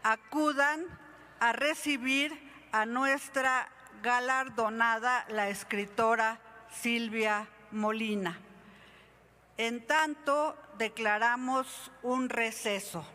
acudan a recibir a nuestra galardonada, la escritora Silvia Molina. En tanto, declaramos un receso.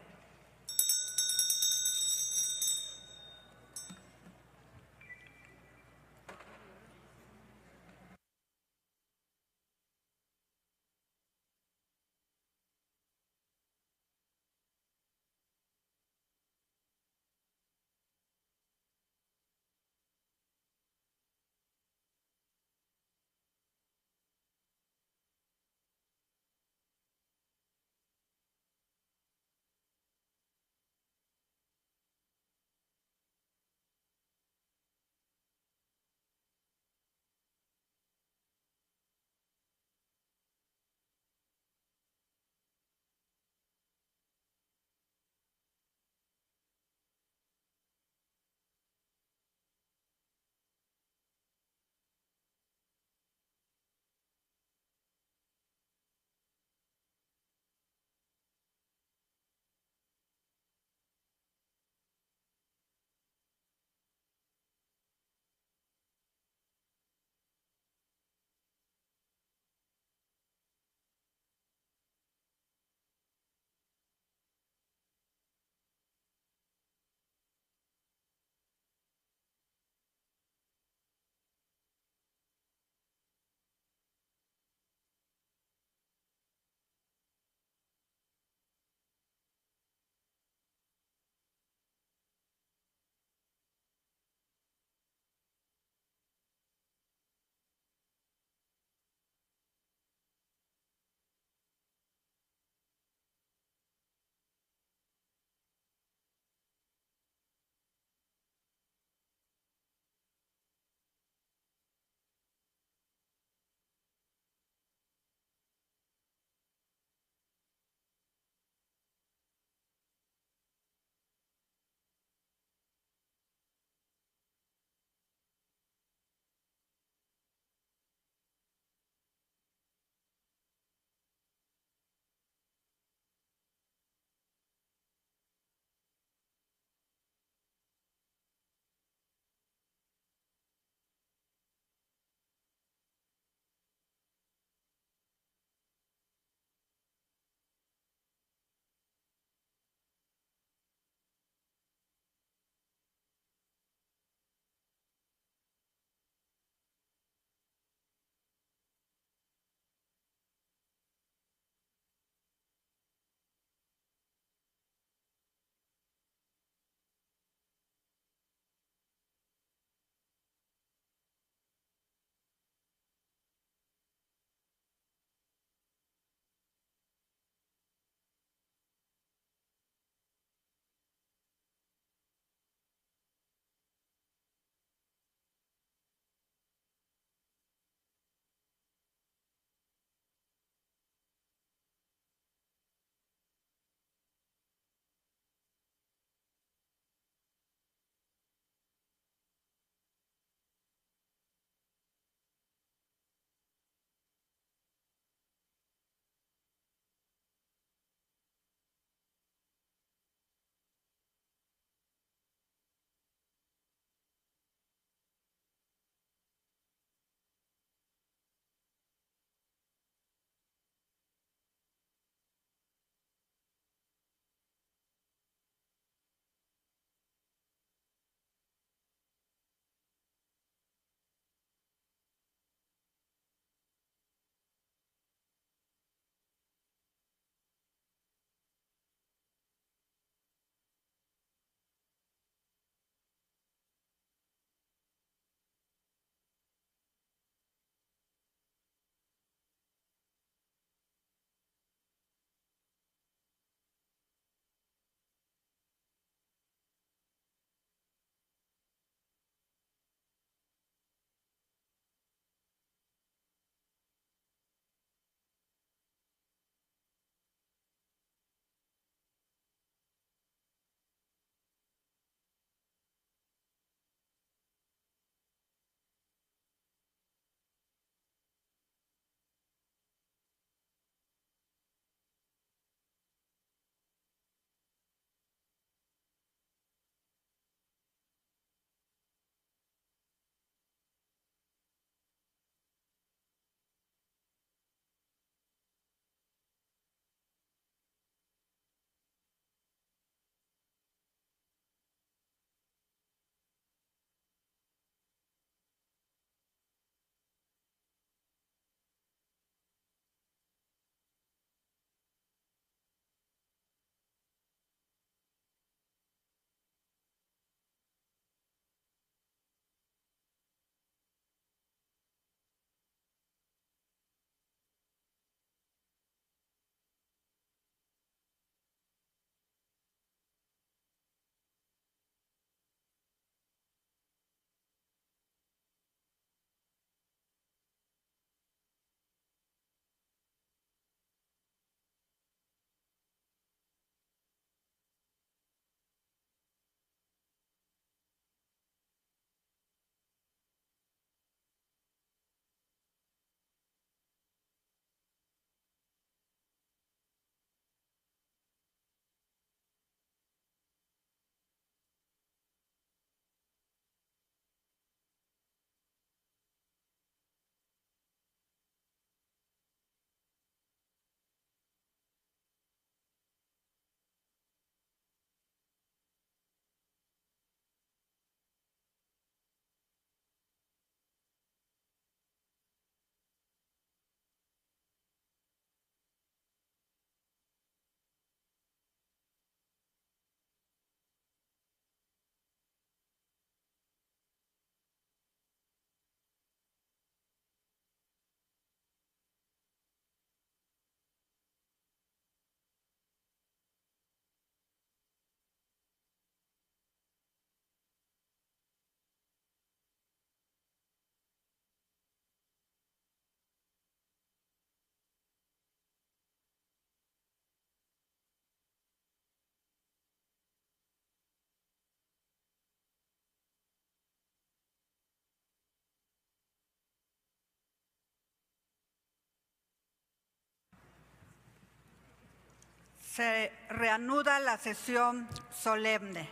Se reanuda la sesión solemne.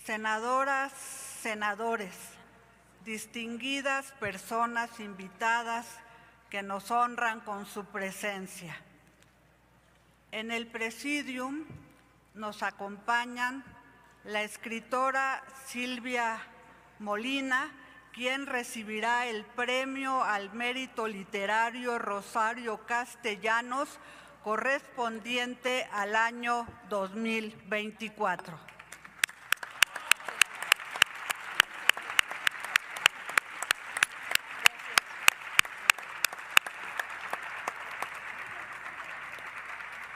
Senadoras, senadores, distinguidas personas invitadas que nos honran con su presencia. En el presidium nos acompañan la escritora Silvia Molina, quien recibirá el Premio al Mérito Literario Rosario Castellanos correspondiente al año 2024.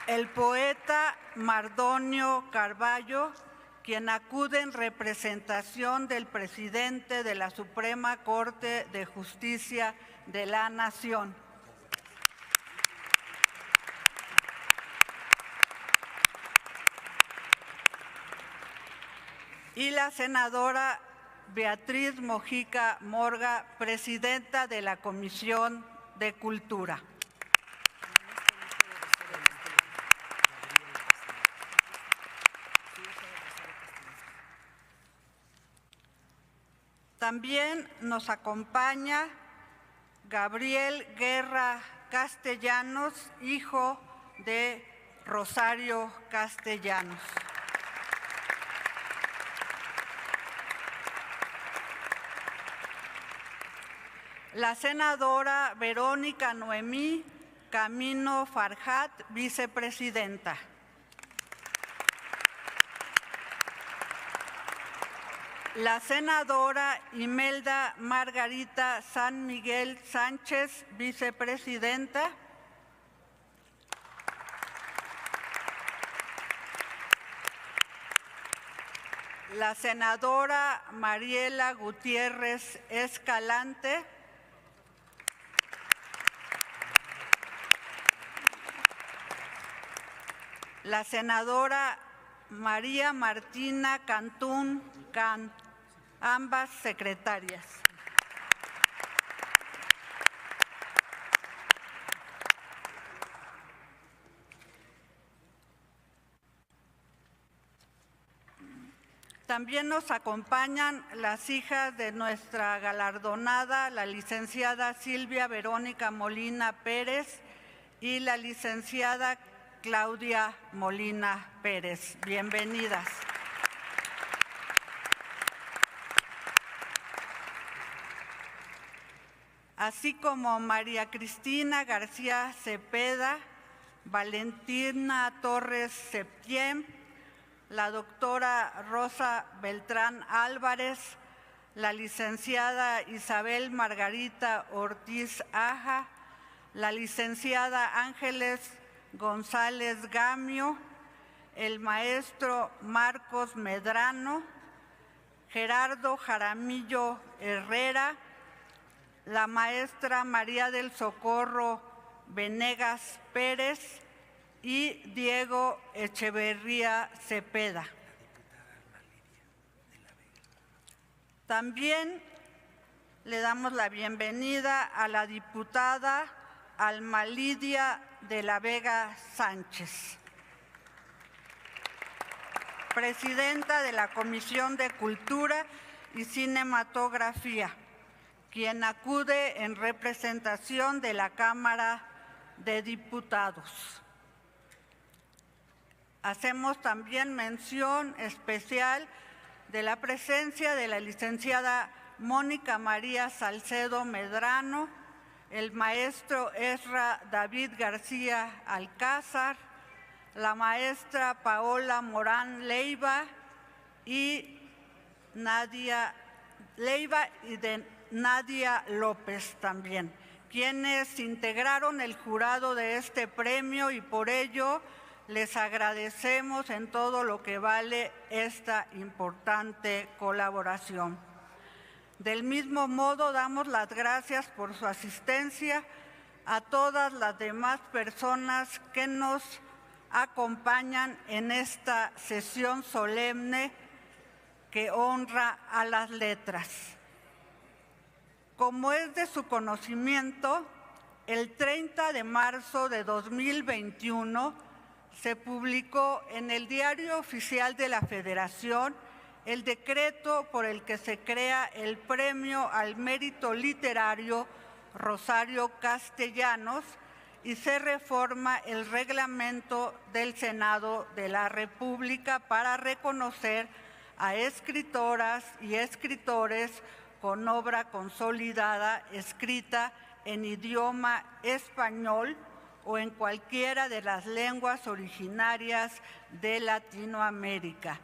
El poeta Mardonio Carballo, quien acude en representación del presidente de la Suprema Corte de Justicia de la Nación. Y la senadora Beatriz Mojica Morga, presidenta de la Comisión de Cultura. También nos acompaña Gabriel Guerra Castellanos, hijo de Rosario Castellanos. La senadora Verónica Noemí Camino Farjat, vicepresidenta. La senadora Imelda Margarita San Miguel Sánchez, vicepresidenta. La senadora Mariela Gutiérrez Escalante. La senadora María Martina Cantún Can, ambas secretarias. También nos acompañan las hijas de nuestra galardonada, la licenciada Silvia Verónica Molina Pérez y la licenciada Claudia Molina Pérez. Bienvenidas. Así como María Cristina García Cepeda, Valentina Torres Septién, la doctora Rosa Beltrán Álvarez, la licenciada Isabel Margarita Ortiz Aja, la licenciada Ángeles González Gamio, el maestro Marcos Medrano, Gerardo Jaramillo Herrera, la maestra María del Socorro Venegas Pérez y Diego Echeverría Cepeda. También le damos la bienvenida a la diputada Alma Lidia de la Vega Sánchez, presidenta de la Comisión de Cultura y Cinematografía, quien acude en representación de la Cámara de Diputados. Hacemos también mención especial de la presencia de la licenciada Mónica María Salcedo Medrano, el maestro Ezra David García Alcázar, la maestra Paola Morán Leiva y de Nadia López también, quienes integraron el jurado de este premio y por ello les agradecemos en todo lo que vale esta importante colaboración. Del mismo modo, damos las gracias por su asistencia a todas las demás personas que nos acompañan en esta sesión solemne que honra a las letras. Como es de su conocimiento, el 30 de marzo de 2021 se publicó en el Diario Oficial de la Federación el decreto por el que se crea el Premio al Mérito Literario Rosario Castellanos y se reforma el reglamento del Senado de la República para reconocer a escritoras y escritores con obra consolidada escrita en idioma español o en cualquiera de las lenguas originarias de Latinoamérica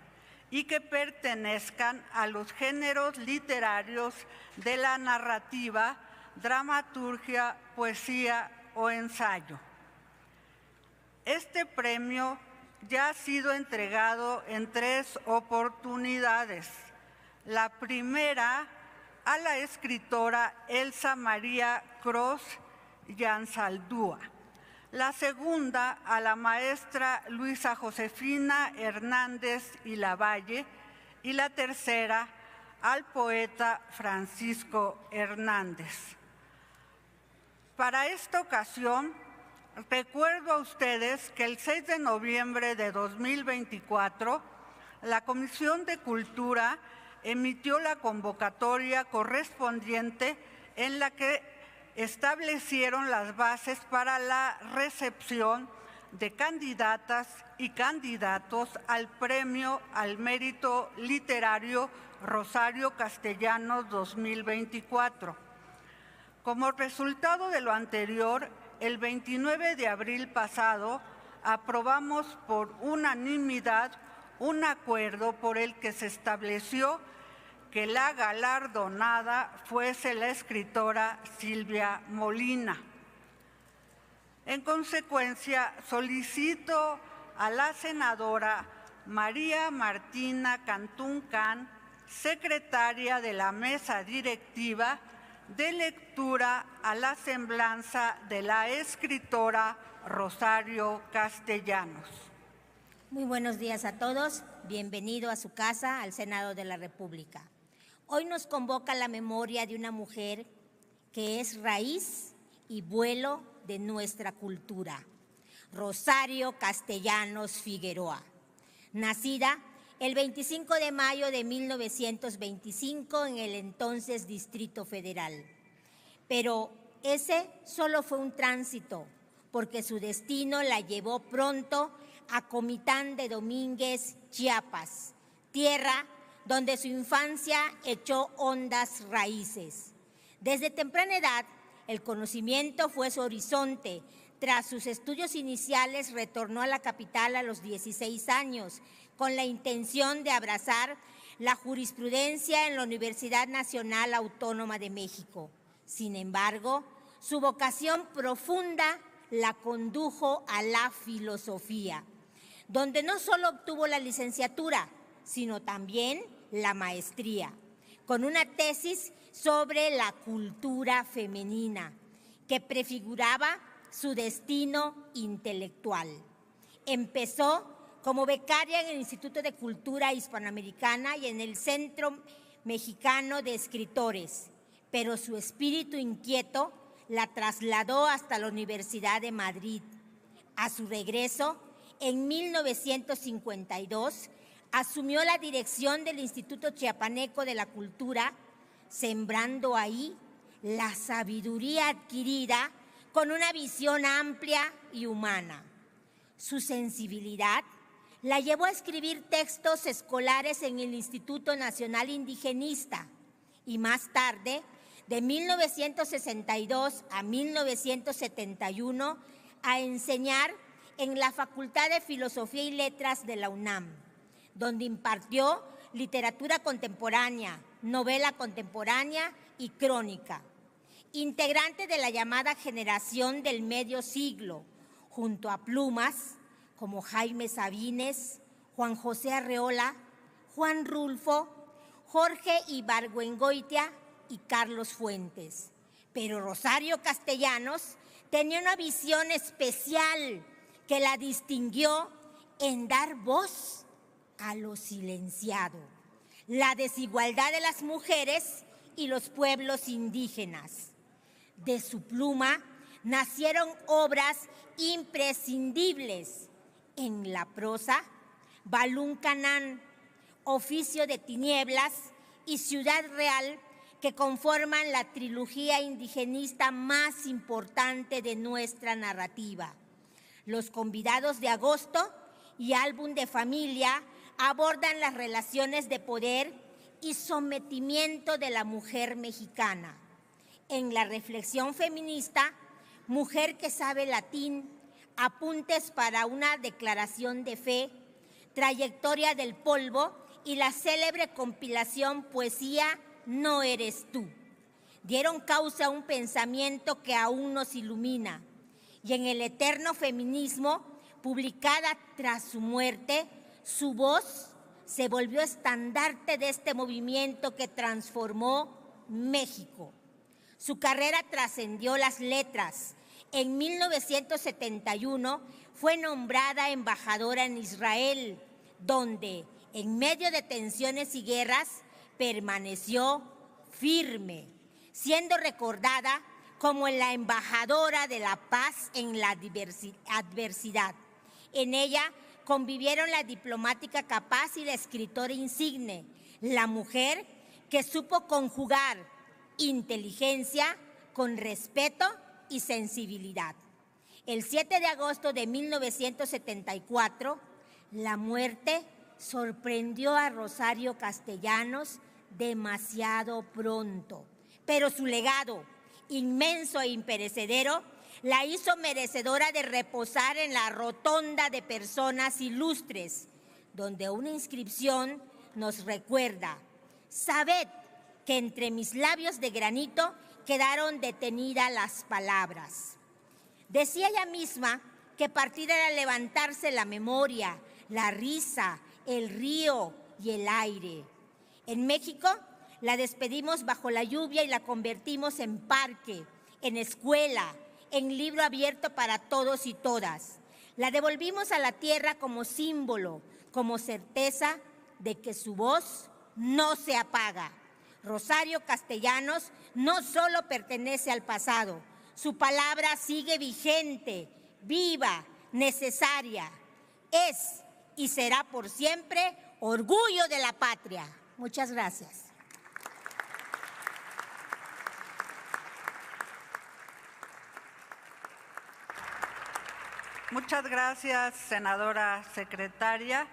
y que pertenezcan a los géneros literarios de la narrativa, dramaturgia, poesía o ensayo. Este premio ya ha sido entregado en 3 oportunidades. La primera a la escritora Elsa María Cros Yansaldúa. La segunda a la maestra Luisa Josefina Hernández y Lavalle y la tercera al poeta Francisco Hernández. Para esta ocasión, recuerdo a ustedes que el 6 de noviembre de 2024, la Comisión de Cultura emitió la convocatoria correspondiente en la que establecieron las bases para la recepción de candidatas y candidatos al Premio al Mérito Literario Rosario Castellanos 2024. Como resultado de lo anterior, el 29 de abril pasado aprobamos por unanimidad un acuerdo por el que se estableció que la galardonada fuese la escritora Silvia Molina. En consecuencia, solicito a la senadora María Martina Cantún Can, secretaria de la mesa directiva, de lectura a la semblanza de la escritora Rosario Castellanos. Muy buenos días a todos. Bienvenido a su casa, al Senado de la República. Hoy nos convoca la memoria de una mujer que es raíz y vuelo de nuestra cultura, Rosario Castellanos Figueroa, nacida el 25 de mayo de 1925 en el entonces Distrito Federal. Pero ese solo fue un tránsito, porque su destino la llevó pronto a Comitán de Domínguez, Chiapas, tierra donde su infancia echó hondas raíces. Desde temprana edad, el conocimiento fue su horizonte. Tras sus estudios iniciales, retornó a la capital a los 16 años, con la intención de abrazar la jurisprudencia en la Universidad Nacional Autónoma de México. Sin embargo, su vocación profunda la condujo a la filosofía, donde no solo obtuvo la licenciatura, sino también la maestría, con una tesis sobre la cultura femenina, que prefiguraba su destino intelectual. Empezó como becaria en el Instituto de Cultura Hispanoamericana y en el Centro Mexicano de Escritores, pero su espíritu inquieto la trasladó hasta la Universidad de Madrid. A su regreso, en 1952, asumió la dirección del Instituto Chiapaneco de la Cultura, sembrando ahí la sabiduría adquirida con una visión amplia y humana. Su sensibilidad la llevó a escribir textos escolares en el Instituto Nacional Indigenista y más tarde, de 1962 a 1971, a enseñar en la Facultad de Filosofía y Letras de la UNAM, donde impartió literatura contemporánea, novela contemporánea y crónica. Integrante de la llamada generación del medio siglo, junto a plumas como Jaime Sabines, Juan José Arreola, Juan Rulfo, Jorge Ibargüengoitia y Carlos Fuentes. Pero Rosario Castellanos tenía una visión especial que la distinguió en dar voz a lo silenciado, la desigualdad de las mujeres y los pueblos indígenas. De su pluma nacieron obras imprescindibles En la prosa, Balún Canán, Oficio de Tinieblas y Ciudad Real, que conforman la trilogía indigenista más importante de nuestra narrativa. Los convidados de agosto y Álbum de Familia abordan las relaciones de poder y sometimiento de la mujer mexicana. En la reflexión feminista, Mujer que sabe latín, Apuntes para una declaración de fe, Trayectoria del polvo y la célebre compilación Poesía No eres tú, dieron causa a un pensamiento que aún nos ilumina. Y en el eterno feminismo, publicada tras su muerte, su voz se volvió estandarte de este movimiento que transformó México. Su carrera trascendió las letras. En 1971 fue nombrada embajadora en Israel, donde, en medio de tensiones y guerras, permaneció firme, siendo recordada como la embajadora de la paz en la adversidad. En ella convivieron la diplomática capaz y la escritora insigne, la mujer que supo conjugar inteligencia con respeto y sensibilidad. El 7 de agosto de 1974, la muerte sorprendió a Rosario Castellanos demasiado pronto, pero su legado, inmenso e imperecedero, la hizo merecedora de reposar en la rotonda de personas ilustres, donde una inscripción nos recuerda: sabed que entre mis labios de granito quedaron detenidas las palabras. Decía ella misma que partir era levantarse la memoria, la risa, el río y el aire. En México la despedimos bajo la lluvia y la convertimos en parque, en escuela, en libro abierto para todos y todas. La devolvimos a la tierra como símbolo, como certeza de que su voz no se apaga. Rosario Castellanos no solo pertenece al pasado, su palabra sigue vigente, viva, necesaria. Es y será por siempre orgullo de la patria. Muchas gracias. Muchas gracias, senadora secretaria.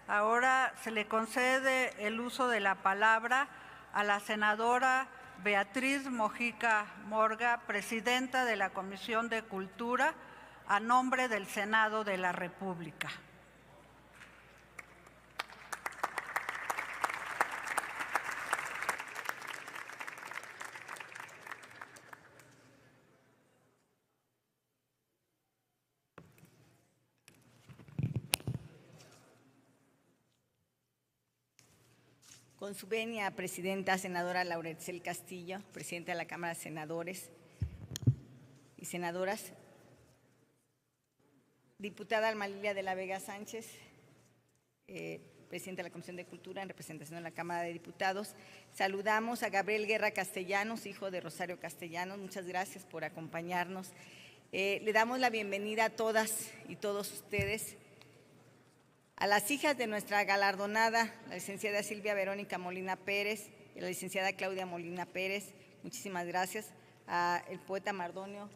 Ahora se le concede el uso de la palabra a la senadora Beatriz Mojica Morga, presidenta de la Comisión de Cultura, a nombre del Senado de la República. Con su venia, presidenta, senadora Laura Etzel Castillo, presidenta de la Cámara de Senadores y senadoras, diputada Alma Lilia de la Vega Sánchez, presidenta de la Comisión de Cultura en representación de la Cámara de Diputados. Saludamos a Gabriel Guerra Castellanos, hijo de Rosario Castellanos. Muchas gracias por acompañarnos. Le damos la bienvenida a todas y todos ustedes. A las hijas de nuestra galardonada, la licenciada Silvia Verónica Molina Pérez y la licenciada Claudia Molina Pérez, muchísimas gracias. Al poeta Mardonio,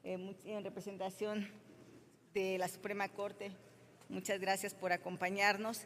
en representación de la Suprema Corte, muchas gracias por acompañarnos.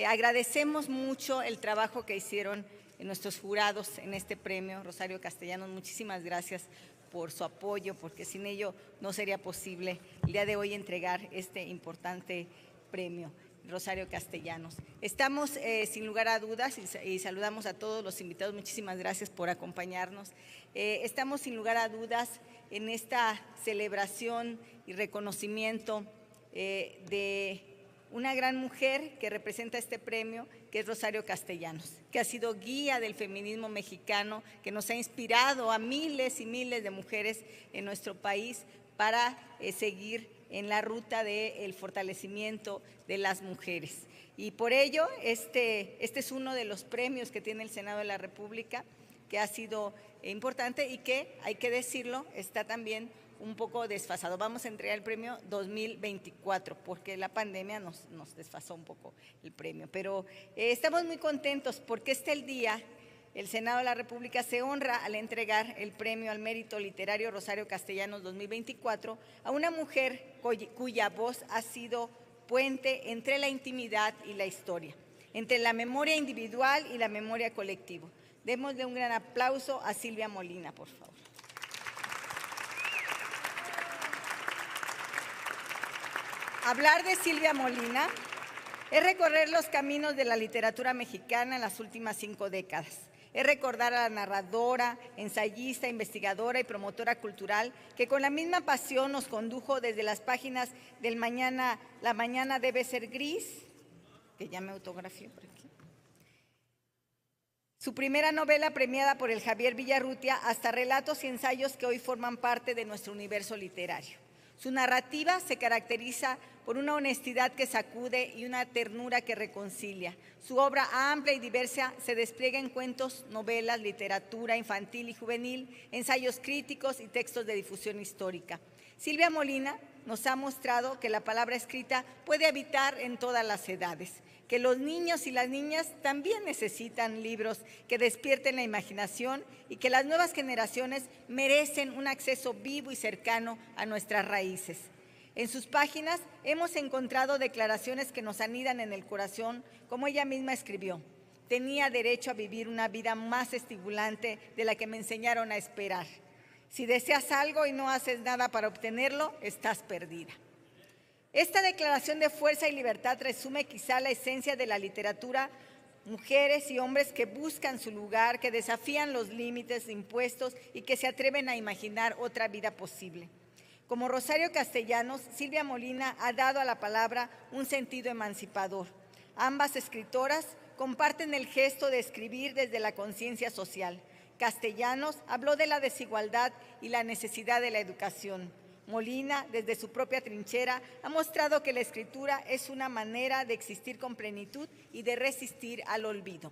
Agradecemos mucho el trabajo que hicieron nuestros jurados en este premio. Rosario Castellanos, muchísimas gracias por su apoyo, porque sin ello no sería posible el día de hoy entregar este importante premio. Rosario Castellanos. Estamos sin lugar a dudas y saludamos a todos los invitados. Muchísimas gracias por acompañarnos. Estamos sin lugar a dudas en esta celebración y reconocimiento de una gran mujer que representa este premio, que es Rosario Castellanos, que ha sido guía del feminismo mexicano, que nos ha inspirado a miles y miles de mujeres en nuestro país para seguir en la ruta del fortalecimiento de las mujeres. Y por ello, este es uno de los premios que tiene el Senado de la República, que ha sido importante y que, hay que decirlo, está también un poco desfasado. Vamos a entregar el premio 2024 porque la pandemia nos desfasó un poco el premio. Pero estamos muy contentos porque el día el Senado de la República se honra al entregar el premio al mérito literario Rosario Castellanos 2024 a una mujer cuya voz ha sido puente entre la intimidad y la historia, entre la memoria individual y la memoria colectiva. Démosle un gran aplauso a Silvia Molina, por favor. Hablar de Silvia Molina es recorrer los caminos de la literatura mexicana en las últimas 5 décadas. Es recordar a la narradora, ensayista, investigadora y promotora cultural que con la misma pasión nos condujo desde las páginas del La mañana debe ser gris, que ya me autografié por aquí, su primera novela premiada por el Javier Villarrutia, hasta relatos y ensayos que hoy forman parte de nuestro universo literario. Su narrativa se caracteriza por una honestidad que sacude y una ternura que reconcilia. Su obra amplia y diversa se despliega en cuentos, novelas, literatura infantil y juvenil, ensayos críticos y textos de difusión histórica. Silvia Molina nos ha mostrado que la palabra escrita puede habitar en todas las edades, que los niños y las niñas también necesitan libros que despierten la imaginación y que las nuevas generaciones merecen un acceso vivo y cercano a nuestras raíces. En sus páginas hemos encontrado declaraciones que nos anidan en el corazón, como ella misma escribió: tenía derecho a vivir una vida más estimulante de la que me enseñaron a esperar. Si deseas algo y no haces nada para obtenerlo, estás perdida. Esta declaración de fuerza y libertad resume quizá la esencia de la literatura: mujeres y hombres que buscan su lugar, que desafían los límites impuestos y que se atreven a imaginar otra vida posible. Como Rosario Castellanos, Silvia Molina ha dado a la palabra un sentido emancipador. Ambas escritoras comparten el gesto de escribir desde la conciencia social. Castellanos habló de la desigualdad y la necesidad de la educación. Molina, desde su propia trinchera, ha mostrado que la escritura es una manera de existir con plenitud y de resistir al olvido.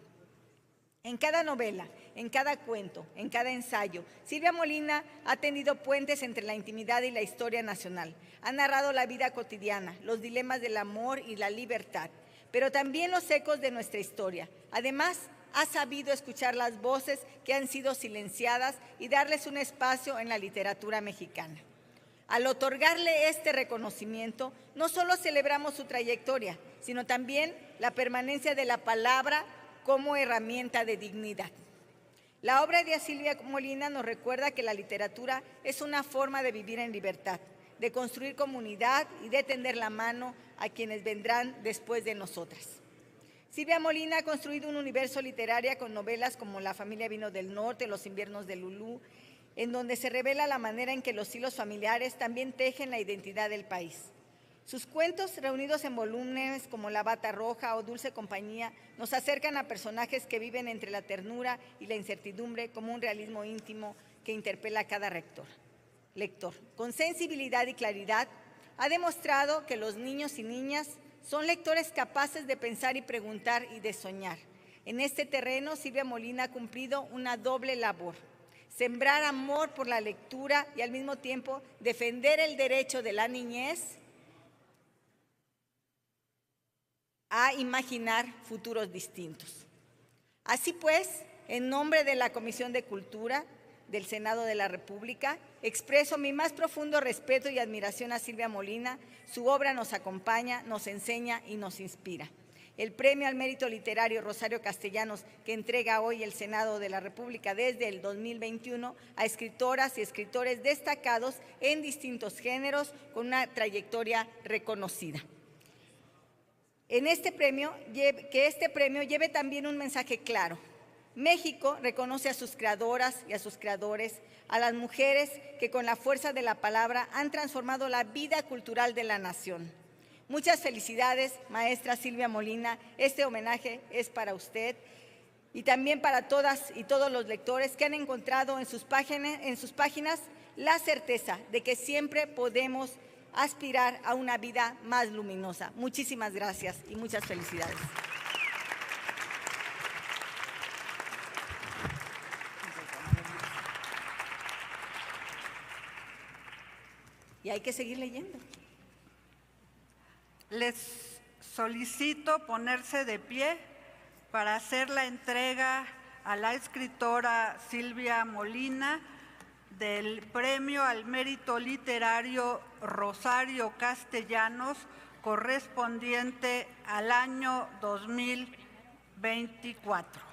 En cada novela, en cada cuento, en cada ensayo, Silvia Molina ha tendido puentes entre la intimidad y la historia nacional. Ha narrado la vida cotidiana, los dilemas del amor y la libertad, pero también los ecos de nuestra historia. Además, ha sabido escuchar las voces que han sido silenciadas y darles un espacio en la literatura mexicana. Al otorgarle este reconocimiento, no solo celebramos su trayectoria, sino también la permanencia de la palabra como herramienta de dignidad. La obra de Silvia Molina nos recuerda que la literatura es una forma de vivir en libertad, de construir comunidad y de tender la mano a quienes vendrán después de nosotras. Silvia Molina ha construido un universo literario con novelas como La familia vino del norte, Los inviernos de Lulú, en donde se revela la manera en que los hilos familiares también tejen la identidad del país. Sus cuentos, reunidos en volúmenes como La bata roja o Dulce compañía, nos acercan a personajes que viven entre la ternura y la incertidumbre como un realismo íntimo que interpela a cada lector. Con sensibilidad y claridad, ha demostrado que los niños y niñas son lectores capaces de pensar y preguntar y de soñar. En este terreno, Silvia Molina ha cumplido una doble labor: sembrar amor por la lectura y al mismo tiempo defender el derecho de la niñez a imaginar futuros distintos. Así pues, en nombre de la Comisión de Cultura del Senado de la República, expreso mi más profundo respeto y admiración a Silvia Molina. Su obra nos acompaña, nos enseña y nos inspira. El Premio al Mérito Literario Rosario Castellanos, que entrega hoy el Senado de la República desde el 2021 a escritoras y escritores destacados en distintos géneros con una trayectoria reconocida. Que este premio lleve también un mensaje claro. México reconoce a sus creadoras y a sus creadores, a las mujeres que con la fuerza de la palabra han transformado la vida cultural de la nación. Muchas felicidades, maestra Silvia Molina. Este homenaje es para usted y también para todas y todos los lectores que han encontrado en sus páginas la certeza de que siempre podemos aspirar a una vida más luminosa. Muchísimas gracias y muchas felicidades. y hay que seguir leyendo. Les solicito ponerse de pie para hacer la entrega a la escritora Silvia Molina del Premio al Mérito Literario Rosario Castellanos correspondiente al año 2024.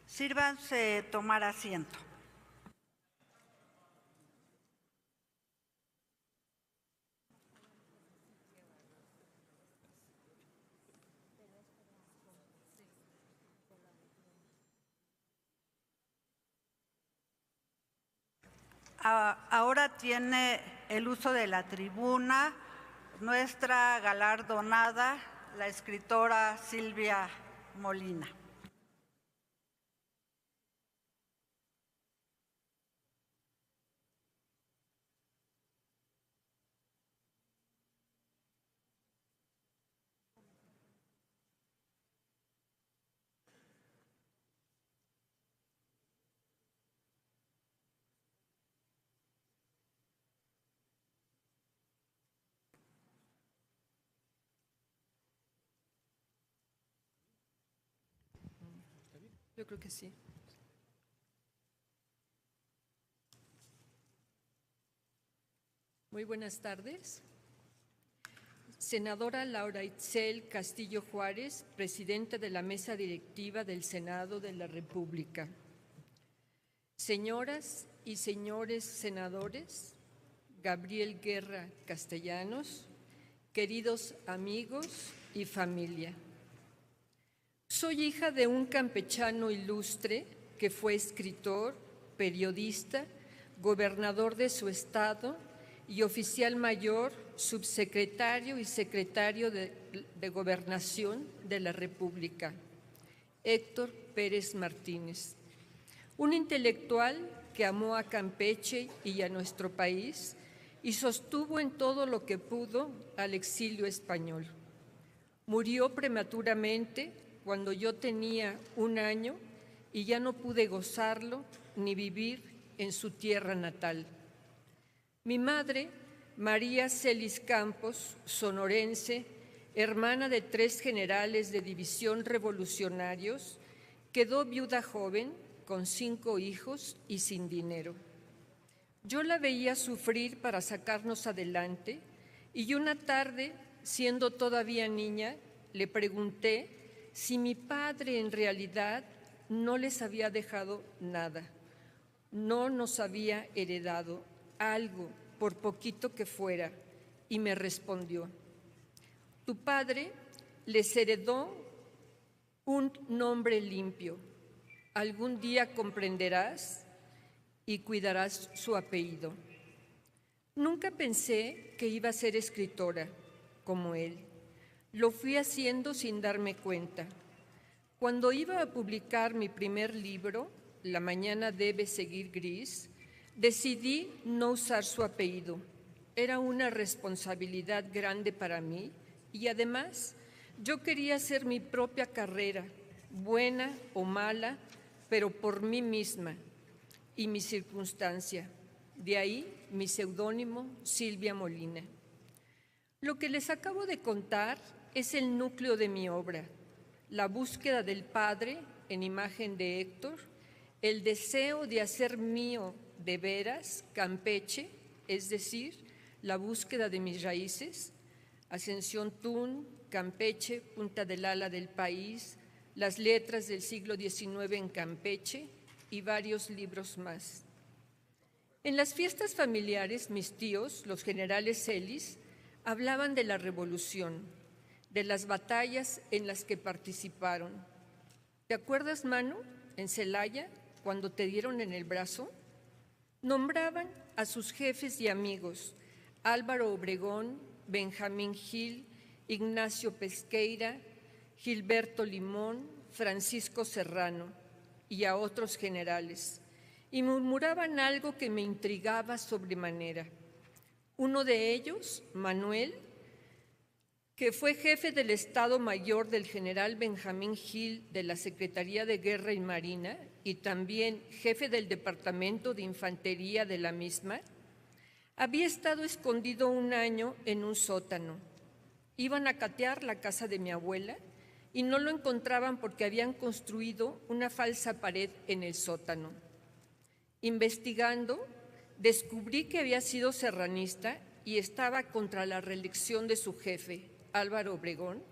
Sírvanse tomar asiento. Ahora tiene el uso de la tribuna nuestra galardonada, la escritora Silvia Molina. Yo creo que sí. Muy buenas tardes. Senadora Laura Itzel Castillo Juárez, presidenta de la mesa directiva del Senado de la República. Señoras y señores senadores, Gabriel Guerra Castellanos, queridos amigos y familia. Soy hija de un campechano ilustre que fue escritor, periodista, gobernador de su estado y oficial mayor, subsecretario y secretario de Gobernación de la República, Héctor Pérez Martínez. Un intelectual que amó a Campeche y a nuestro país y sostuvo en todo lo que pudo al exilio español. Murió prematuramente cuando yo tenía 1 año y ya no pude gozarlo ni vivir en su tierra natal. Mi madre, María Celis Campos, sonorense, hermana de 3 generales de división revolucionarios, quedó viuda joven con 5 hijos y sin dinero. Yo la veía sufrir para sacarnos adelante y una tarde, siendo todavía niña, le pregunté si mi padre en realidad no les había dejado nada, no nos había heredado algo, por poquito que fuera, y me respondió: tu padre les heredó un nombre limpio, algún día comprenderás, y cuidarás su apellido. Nunca pensé que iba a ser escritora como él. Lo fui haciendo sin darme cuenta. Cuando iba a publicar mi primer libro, La mañana debe seguir gris, decidí no usar su apellido. Era una responsabilidad grande para mí y además yo quería hacer mi propia carrera, buena o mala, pero por mí misma y mi circunstancia. De ahí mi seudónimo, Silvia Molina. Lo que les acabo de contar es el núcleo de mi obra, la búsqueda del Padre en imagen de Héctor, el deseo de hacer mío de veras Campeche, es decir, la búsqueda de mis raíces, Ascensión Tun, Campeche, Punta del Ala del país, las letras del siglo XIX en Campeche y varios libros más. En las fiestas familiares, mis tíos, los generales Celis, hablaban de la revolución, de las batallas en las que participaron. ¿Te acuerdas, Manu, en Celaya, cuando te dieron en el brazo? Nombraban a sus jefes y amigos, Álvaro Obregón, Benjamín Gil, Ignacio Pesqueira, Gilberto Limón, Francisco Serrano y a otros generales, y murmuraban algo que me intrigaba sobremanera. Uno de ellos, Manuel, que fue jefe del Estado Mayor del general Benjamín Gil de la Secretaría de Guerra y Marina y también jefe del Departamento de Infantería de la misma, había estado escondido un año en un sótano. Iban a catear la casa de mi abuela y no lo encontraban porque habían construido una falsa pared en el sótano. Investigando, descubrí que había sido serranista y estaba contra la reelección de su jefe, Álvaro Obregón,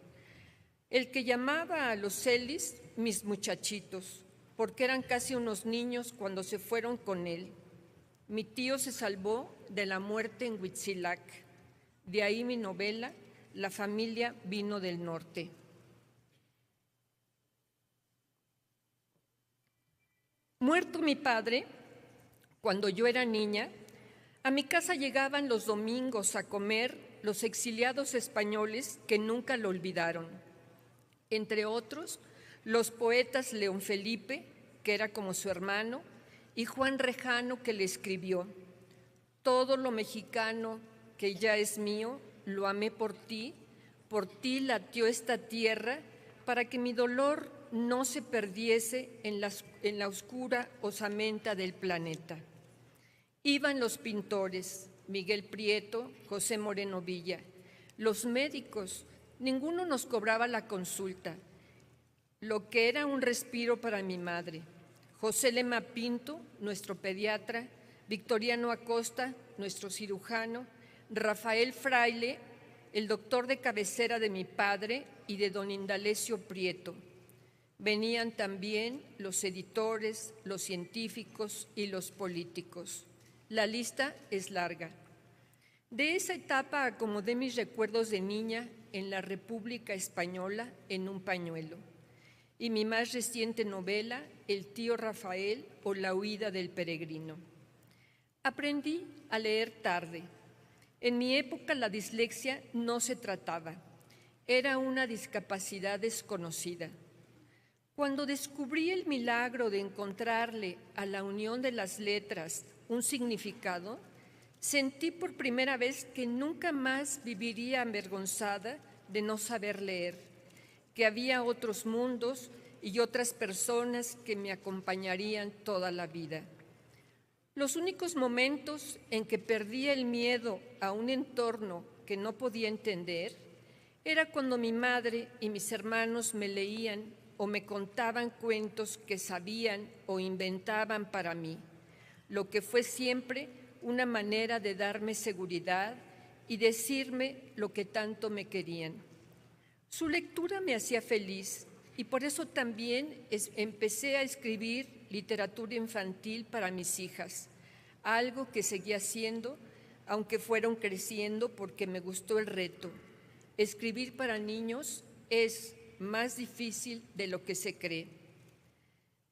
el que llamaba a los Celis mis muchachitos, porque eran casi unos niños cuando se fueron con él. Mi tío se salvó de la muerte en Huitzilac. De ahí mi novela, La familia vino del norte. Muerto mi padre, cuando yo era niña, a mi casa llegaban los domingos a comer los exiliados españoles que nunca lo olvidaron. Entre otros, los poetas León Felipe, que era como su hermano, y Juan Rejano, que le escribió: todo lo mexicano que ya es mío, lo amé por ti latió esta tierra, para que mi dolor no se perdiese en la oscura osamenta del planeta. Iban los pintores, Miguel Prieto, José Moreno Villa, los médicos, ninguno nos cobraba la consulta, lo que era un respiro para mi madre. José Lema Pinto, nuestro pediatra, Victoriano Acosta, nuestro cirujano, Rafael Fraile, el doctor de cabecera de mi padre y de don Indalecio Prieto. Venían también los editores, los científicos y los políticos. La lista es larga. De esa etapa acomodé mis recuerdos de niña en la República Española en un pañuelo. Y mi más reciente novela, El tío Rafael o La huida del peregrino. Aprendí a leer tarde. En mi época la dislexia no se trataba. Era una discapacidad desconocida. Cuando descubrí el milagro de encontrarle a la unión de las letras un significado, sentí por primera vez que nunca más viviría avergonzada de no saber leer, que había otros mundos y otras personas que me acompañarían toda la vida. Los únicos momentos en que perdí el miedo a un entorno que no podía entender era cuando mi madre y mis hermanos me leían o me contaban cuentos que sabían o inventaban para mí, lo que fue siempre una manera de darme seguridad y decirme lo que tanto me querían. Su lectura me hacía feliz y por eso también empecé a escribir literatura infantil para mis hijas, algo que seguí haciendo, aunque fueron creciendo, porque me gustó el reto. Escribir para niños es más difícil de lo que se cree.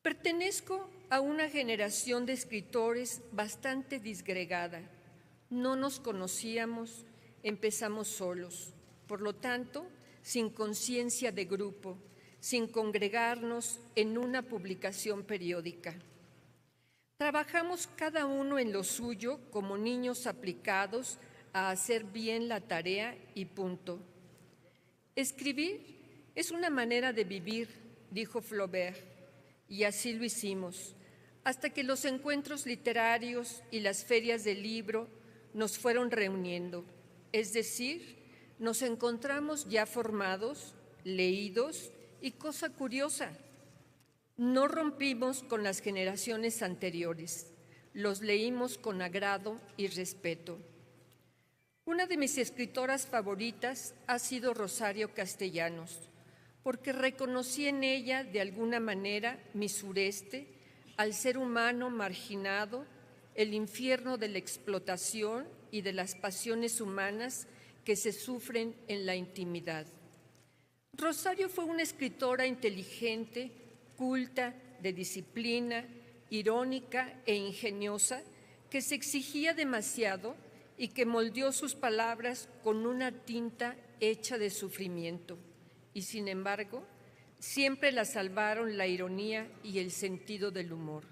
Pertenezco a una generación de escritores bastante disgregada. No nos conocíamos, empezamos solos, por lo tanto, sin conciencia de grupo, sin congregarnos en una publicación periódica. Trabajamos cada uno en lo suyo como niños aplicados a hacer bien la tarea y punto. Escribir es una manera de vivir, dijo Flaubert, y así lo hicimos, hasta que los encuentros literarios y las ferias del libro nos fueron reuniendo, es decir, nos encontramos ya formados, leídos y, cosa curiosa, no rompimos con las generaciones anteriores, los leímos con agrado y respeto. Una de mis escritoras favoritas ha sido Rosario Castellanos, porque reconocí en ella de alguna manera mi sureste, al ser humano marginado, el infierno de la explotación y de las pasiones humanas que se sufren en la intimidad. Rosario fue una escritora inteligente, culta, de disciplina, irónica e ingeniosa, que se exigía demasiado y que moldeó sus palabras con una tinta hecha de sufrimiento. Y sin embargo, siempre la salvaron la ironía y el sentido del humor.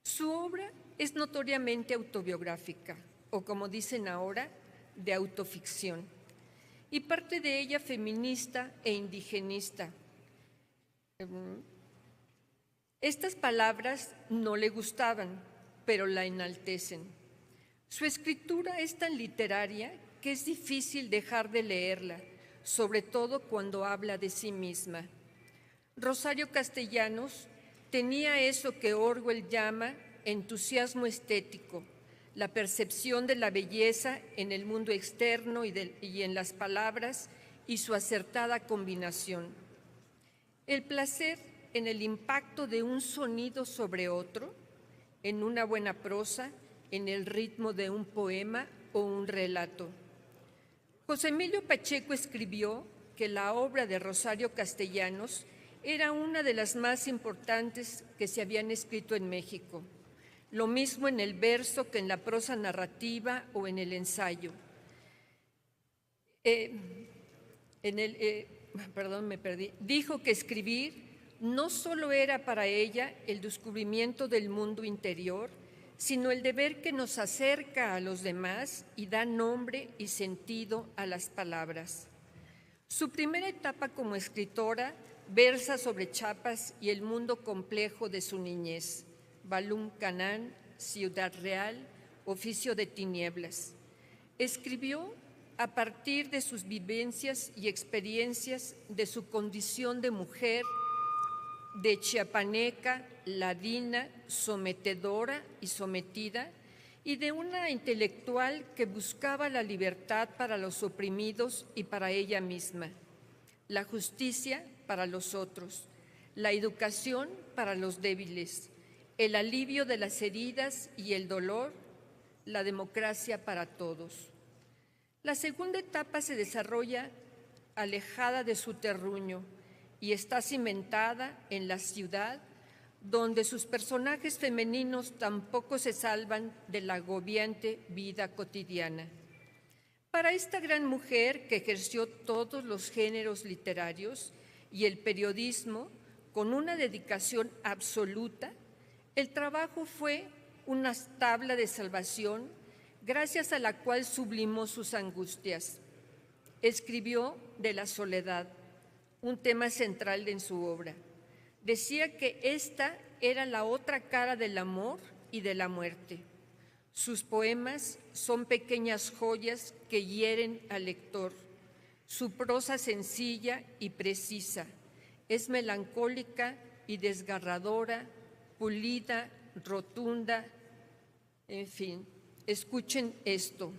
Su obra es notoriamente autobiográfica, o como dicen ahora, de autoficción, y parte de ella feminista e indigenista. Estas palabras no le gustaban, pero la enaltecen. Su escritura es tan literaria que es difícil dejar de leerla, sobre todo cuando habla de sí misma. Rosario Castellanos tenía eso que Orwell llama entusiasmo estético, la percepción de la belleza en el mundo externo y en las palabras y su acertada combinación. El placer en el impacto de un sonido sobre otro, en una buena prosa, en el ritmo de un poema o un relato. José Emilio Pacheco escribió que la obra de Rosario Castellanos era una de las más importantes que se habían escrito en México. Lo mismo en el verso que en la prosa narrativa o en el ensayo. Dijo que escribir no solo era para ella el descubrimiento del mundo interior, sino el deber que nos acerca a los demás y da nombre y sentido a las palabras. Su primera etapa como escritora versa sobre Chiapas y el mundo complejo de su niñez. Balún Canán, Ciudad Real, Oficio de Tinieblas. Escribió a partir de sus vivencias y experiencias de su condición de mujer, de chiapaneca, ladina, sometedora y sometida, y de una intelectual que buscaba la libertad para los oprimidos y para ella misma, la justicia para los otros, la educación para los débiles, el alivio de las heridas y el dolor, la democracia para todos. La segunda etapa se desarrolla alejada de su terruño y está cimentada en la ciudad, donde sus personajes femeninos tampoco se salvan de la agobiante vida cotidiana. Para esta gran mujer que ejerció todos los géneros literarios y el periodismo con una dedicación absoluta, el trabajo fue una tabla de salvación gracias a la cual sublimó sus angustias. Escribió de la soledad, un tema central en su obra. Decía que esta era la otra cara del amor y de la muerte. Sus poemas son pequeñas joyas que hieren al lector. Su prosa sencilla y precisa es melancólica y desgarradora, pulida, rotunda, en fin, escuchen esto.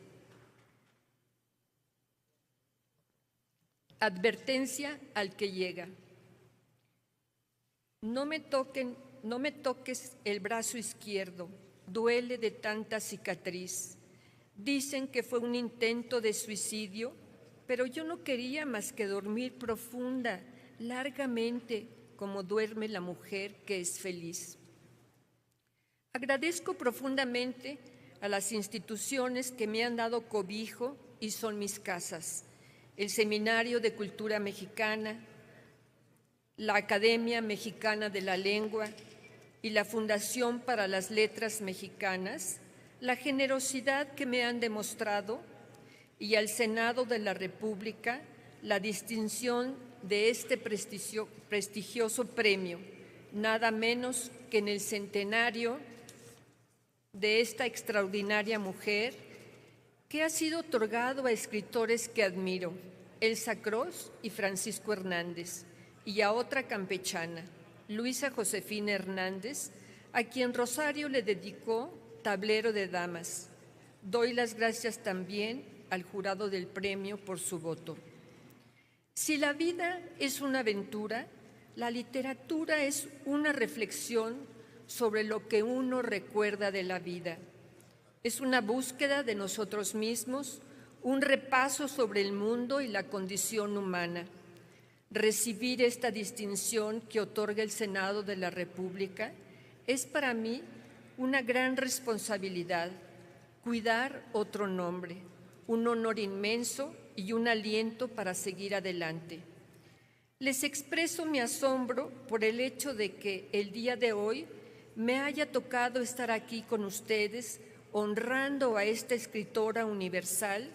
Advertencia al que llega. No me toques el brazo izquierdo, duele de tanta cicatriz. Dicen que fue un intento de suicidio, pero yo no quería más que dormir profunda, largamente, como duerme la mujer que es feliz. Agradezco profundamente a las instituciones que me han dado cobijo y son mis casas: el Seminario de Cultura Mexicana, la Academia Mexicana de la Lengua y la Fundación para las Letras Mexicanas, la generosidad que me han demostrado, y al Senado de la República la distinción de este prestigioso premio, nada menos que en el centenario de esta extraordinaria mujer, que ha sido otorgado a escritores que admiro, Elsa Cross y Francisco Hernández, y a otra campechana, Luisa Josefina Hernández, a quien Rosario le dedicó Tablero de Damas. Doy las gracias también al jurado del premio por su voto. Si la vida es una aventura, la literatura es una reflexión sobre lo que uno recuerda de la vida. Es una búsqueda de nosotros mismos, un repaso sobre el mundo y la condición humana. Recibir esta distinción que otorga el Senado de la República es para mí una gran responsabilidad, cuidar otro nombre, un honor inmenso y un aliento para seguir adelante. Les expreso mi asombro por el hecho de que el día de hoy me haya tocado estar aquí con ustedes honrando a esta escritora universal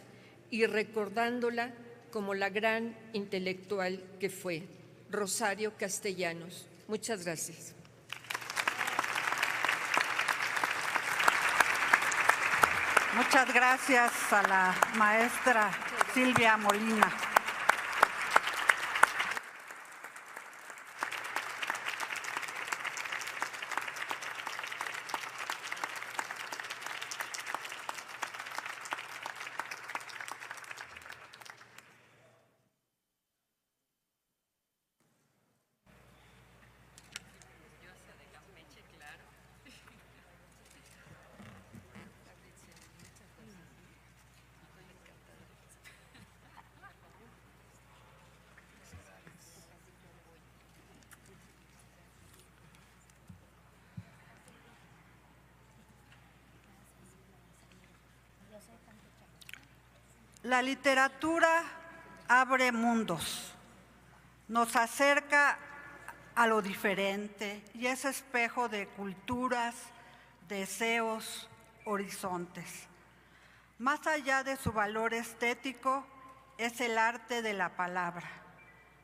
y recordándola como la gran intelectual que fue, Rosario Castellanos. Muchas gracias. Muchas gracias a la maestra Silvia Molina. La literatura abre mundos, nos acerca a lo diferente y es espejo de culturas, deseos, horizontes. Más allá de su valor estético, es el arte de la palabra,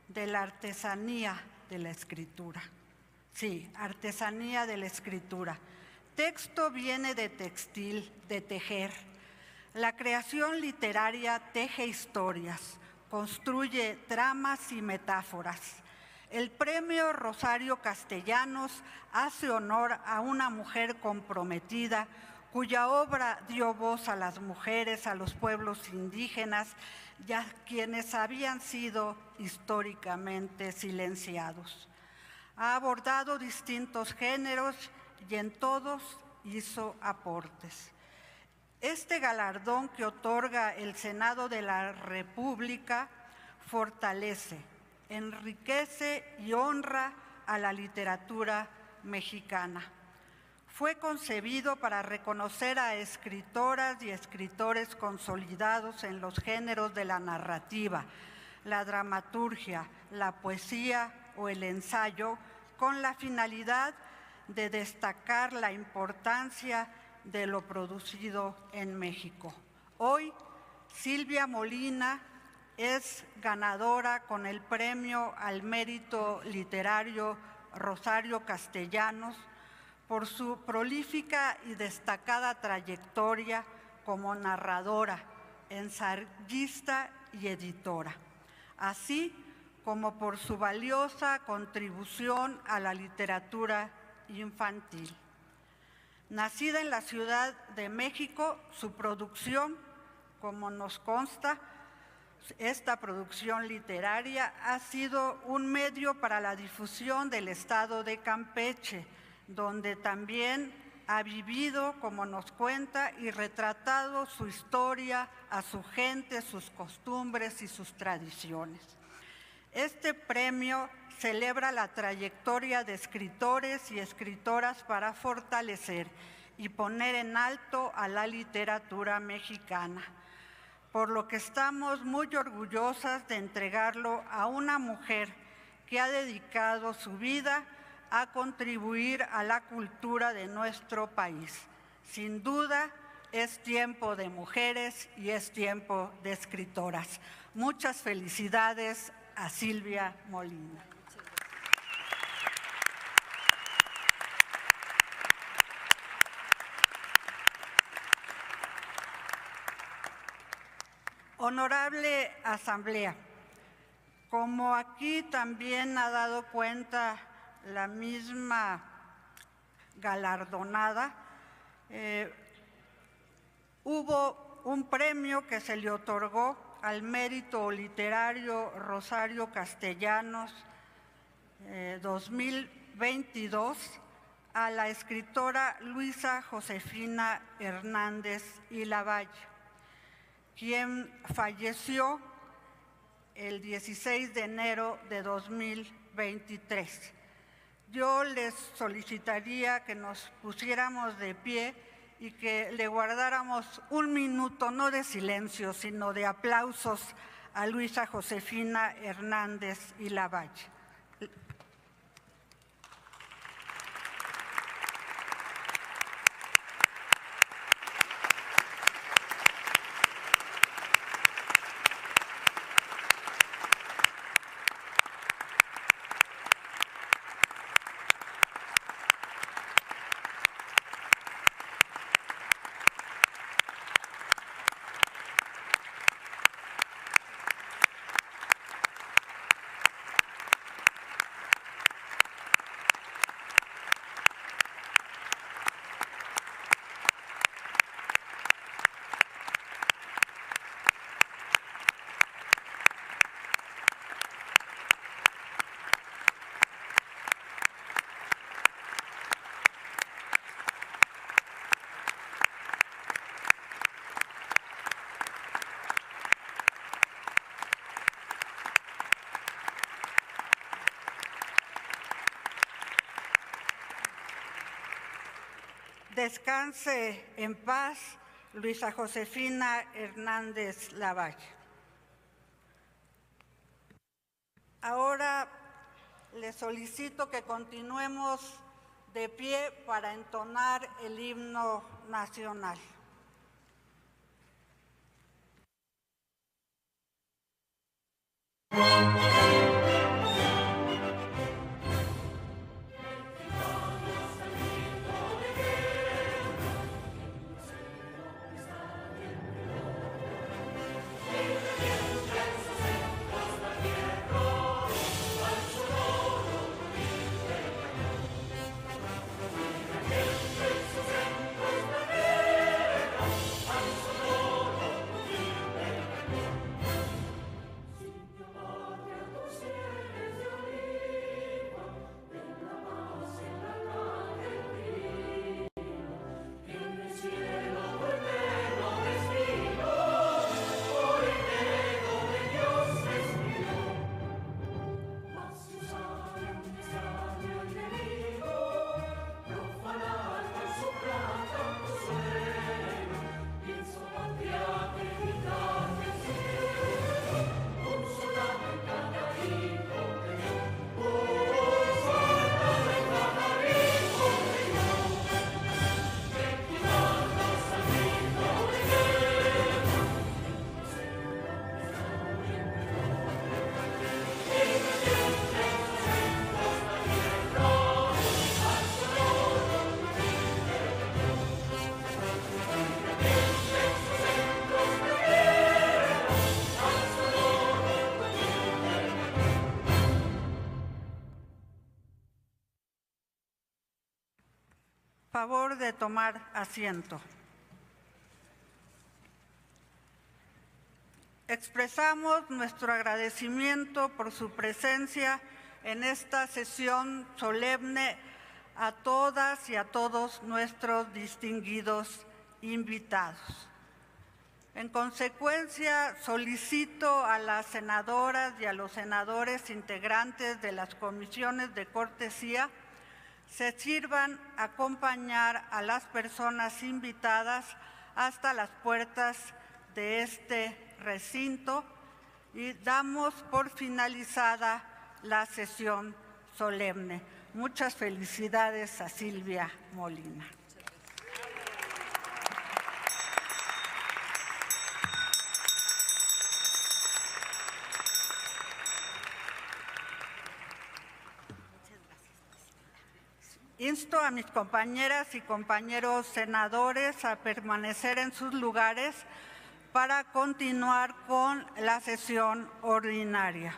de la artesanía de la escritura. Sí, artesanía de la escritura. Texto viene de textil, de tejer. La creación literaria teje historias, construye tramas y metáforas. El premio Rosario Castellanos hace honor a una mujer comprometida cuya obra dio voz a las mujeres, a los pueblos indígenas, ya quienes habían sido históricamente silenciados. Ha abordado distintos géneros y en todos hizo aportes. Este galardón que otorga el Senado de la República fortalece, enriquece y honra a la literatura mexicana. Fue concebido para reconocer a escritoras y escritores consolidados en los géneros de la narrativa, la dramaturgia, la poesía o el ensayo, con la finalidad de destacar la importancia de lo producido en México. Hoy, Silvia Molina es ganadora con el Premio al Mérito Literario Rosario Castellanos por su prolífica y destacada trayectoria como narradora, ensayista y editora, así como por su valiosa contribución a la literatura infantil. Nacida en la Ciudad de México, su producción, como nos consta, esta producción literaria ha sido un medio para la difusión del estado de Campeche, donde también ha vivido, como nos cuenta, y retratado su historia, a su gente, sus costumbres y sus tradiciones. Este premio celebra la trayectoria de escritores y escritoras para fortalecer y poner en alto a la literatura mexicana, por lo que estamos muy orgullosas de entregarlo a una mujer que ha dedicado su vida a contribuir a la cultura de nuestro país. Sin duda, es tiempo de mujeres y es tiempo de escritoras. Muchas felicidades a Silvia Molina. Honorable Asamblea, como aquí también ha dado cuenta la misma galardonada, hubo un premio que se le otorgó al mérito literario Rosario Castellanos 2022 a la escritora Luisa Josefina Hernández y Lavalle, quien falleció el 16 de enero de 2023. Yo les solicitaría que nos pusiéramos de pie y que le guardáramos un minuto, no de silencio, sino de aplausos a Luisa Josefina Hernández y Lavalle. Descanse en paz, Luisa Josefina Hernández Lavalle. Ahora les solicito que continuemos de pie para entonar el himno nacional. Favor de tomar asiento. Expresamos nuestro agradecimiento por su presencia en esta sesión solemne a todas y a todos nuestros distinguidos invitados. En consecuencia, solicito a las senadoras y a los senadores integrantes de las comisiones de cortesía se sirvan a acompañar a las personas invitadas hasta las puertas de este recinto y damos por finalizada la sesión solemne. Muchas felicidades a Silvia Molina. Insto a mis compañeras y compañeros senadores a permanecer en sus lugares para continuar con la sesión ordinaria.